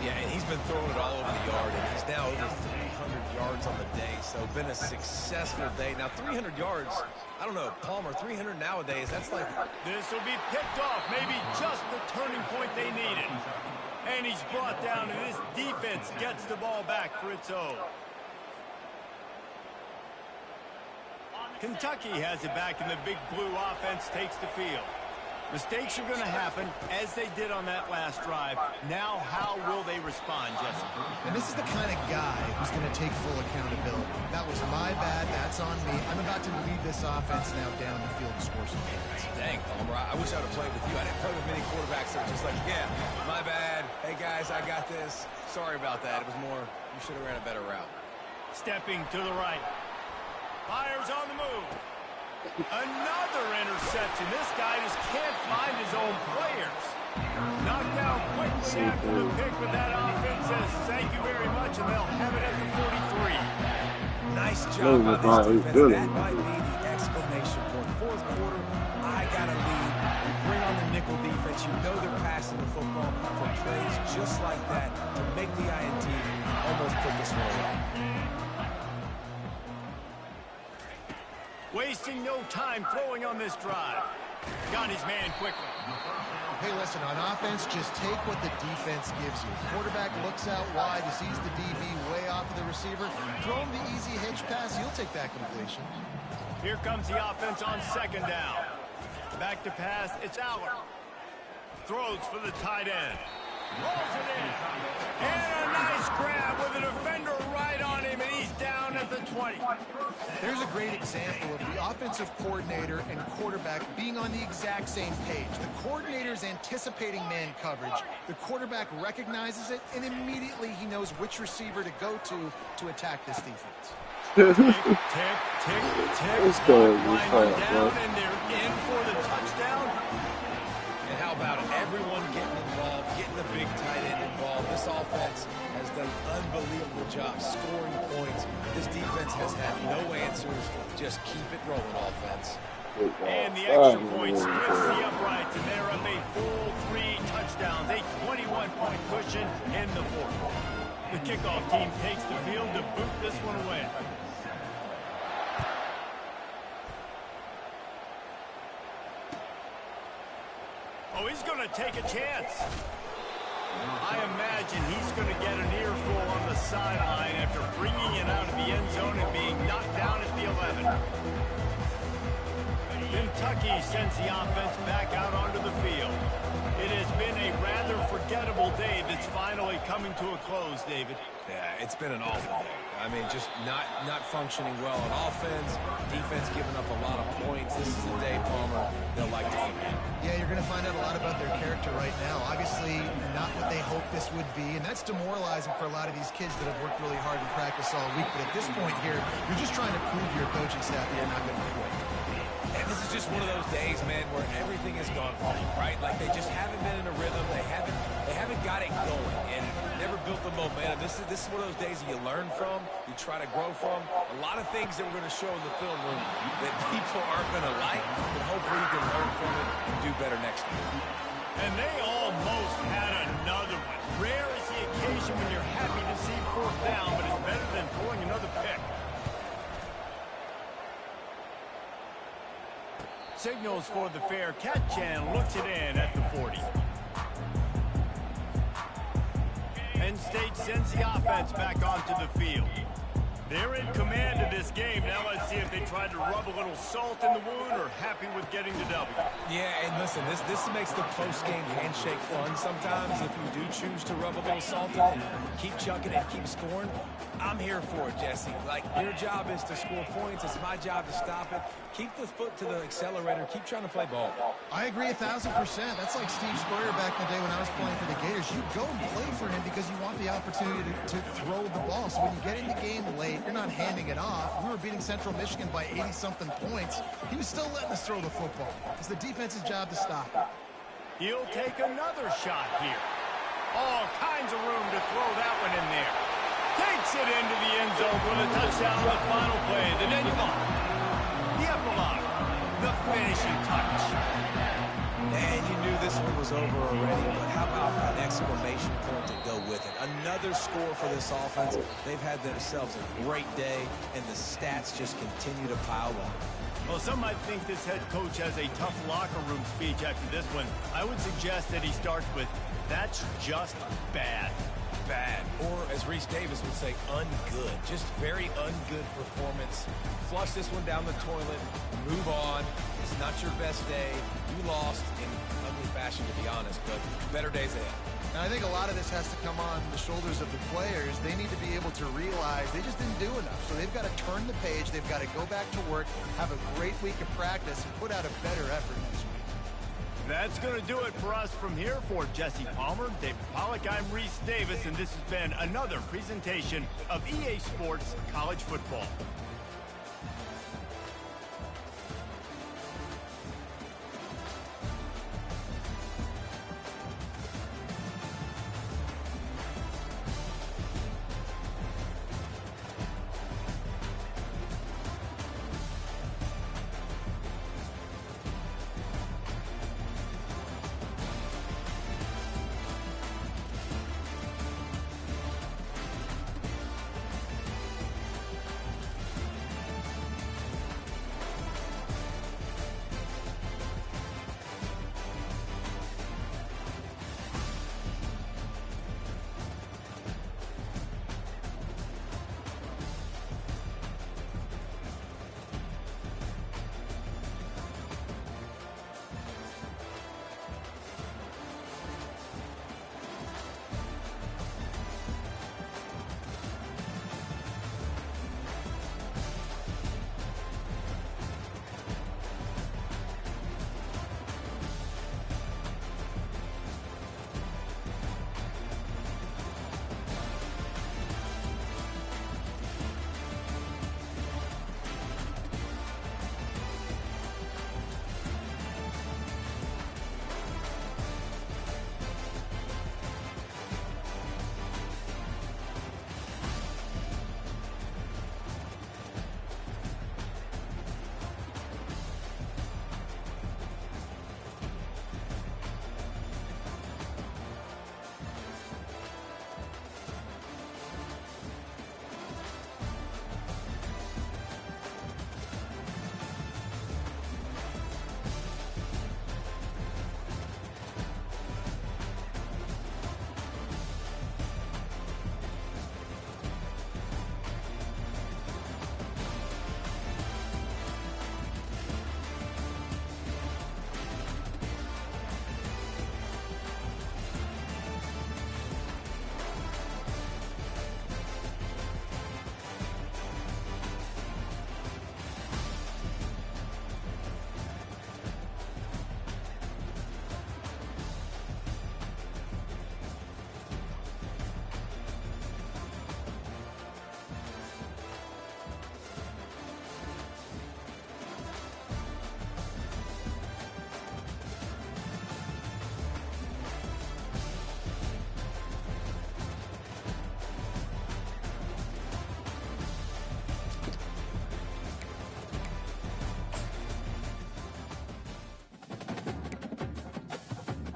Yeah, and he's been throwing it all over the yard, and he's now over 300 yards on the day, so been a successful day. Now, 300 yards, I don't know, Palmer, 300 nowadays, that's like... This will be picked off, maybe just the turning point they needed. And he's brought down, and this defense gets the ball back for its own. Kentucky has it back, and the big blue offense takes the field. Mistakes are going to happen, as they did on that last drive. Now, how will they respond, Jesse? And this is the kind of guy who's going to take full accountability. That was my bad. That's on me. I'm about to lead this offense now down the field and score some points. Dang, Palmer, I wish I would have played with you. I didn't play with many quarterbacks that were just like, yeah, my bad. Hey, guys, I got this. Sorry about that. It was more, you should have ran a better route. Stepping to the right. Fires on the move. Another interception. This guy just can't find his own players. Knocked down quickly after the pick, but that offense says thank you very much, and they'll have it at the 43. Nice job by this defense. That might be the exclamation point. Fourth quarter, I got a lead. We bring on the nickel defense. You know they're passing the football for plays just like that to make the INT almost put this one away. Wasting no time throwing on this drive. Got his man quickly. Hey, listen, on offense, just take what the defense gives you. Quarterback looks out wide, he sees the DB way off of the receiver. Throw him the easy hitch pass, he'll take that completion. Here comes the offense on second down. Back to pass, it's Aller. Throws for the tight end. Rolls it in. And a nice grab with a defender right on him, and he's down at the 20. There's a great example of the offensive coordinator and quarterback being on the exact same page. The coordinator is anticipating man coverage. The quarterback recognizes it, and immediately he knows which receiver to go to attack this defense. Tick, tick, tick, tick. Let's go. Line down, and they're in for the touchdown. And how about everyone getting involved, getting the big tight end involved? This offense has done an unbelievable job scoring points. This defense has had no answers. Just keep it rolling, offense. And the extra point splits the uprights, and they're up a full 3 touchdowns, a 21-point cushion in the fourth. The kickoff team takes the field to boot this one away. Oh, he's going to take a chance. I imagine he's going to get an earful on the sideline after bringing it out of the end zone and being knocked down at the 11. Kentucky sends the offense back out onto the field. It has been a rather forgettable day that's finally coming to a close, David. Yeah, it's been an awful day. I mean, just not functioning well on offense. Defense giving up a lot of points. This is a day, Palmer, they'll like to forget. Yeah, you're going to find out a lot about their character right now. Obviously, not what they hoped this would be, and that's demoralizing for a lot of these kids that have worked really hard in practice all week. But at this point here, you're just trying to prove to your coaching staff that you're not going to quit. And this is just one of those days, man, where everything has gone wrong, right? Like they just haven't been in a rhythm. They haven't got it going and never built the momentum. This is one of those days that you learn from, you try to grow from. A lot of things that we're going to show in the film room that people aren't going to like, but hopefully you can learn from it and do better next time. And they almost had another one. Rare is the occasion when you're happy to see fourth down, but it's better than throwing another pick. Signals for the fair catch and looks it in at the 40. Penn State sends the offense back onto the field. They're in command of this game. Now let's see if they try to rub a little salt in the wound or happy with getting the W. Yeah, and listen, this makes the post-game handshake fun sometimes if you do choose to rub a little salt in it and keep chucking and keep scoring. I'm here for it, Jesse. Like, your job is to score points. It's my job to stop it. Keep the foot to the accelerator. Keep trying to play ball. I agree 1,000%. That's like Steve Spurrier back in the day when I was playing for the Gators. You go and play for him because you want the opportunity to throw the ball. So when you get in the game late, you're not handing it off. We were beating Central Michigan by 80-something points. He was still letting us throw the football. It's the defense's job to stop it. He'll take another shot here. All kinds of room to throw that one in there. Takes it into the end zone for the touchdown on the final play. The denouement, the epilogue, the finishing touch. And you knew this one was over already, but how about an exclamation point to go with it? Another score for this offense. They've had themselves a great day, and the stats just continue to pile on. Well, some might think this head coach has a tough locker room speech after this one. I would suggest that he starts with, "That's just bad." Bad, or as Reese Davis would say, ungood. Just very ungood performance. Flush this one down the toilet, move on. It's not your best day. You lost in ugly fashion, to be honest, but better days ahead. And I think a lot of this has to come on the shoulders of the players. They need to be able to realize they just didn't do enough. So they've got to turn the page. They've got to go back to work, have a great week of practice, and put out a better effort next week. That's going to do it for us from here. For Jesse Palmer, David Pollack, I'm Reese Davis, and this has been another presentation of EA Sports College Football.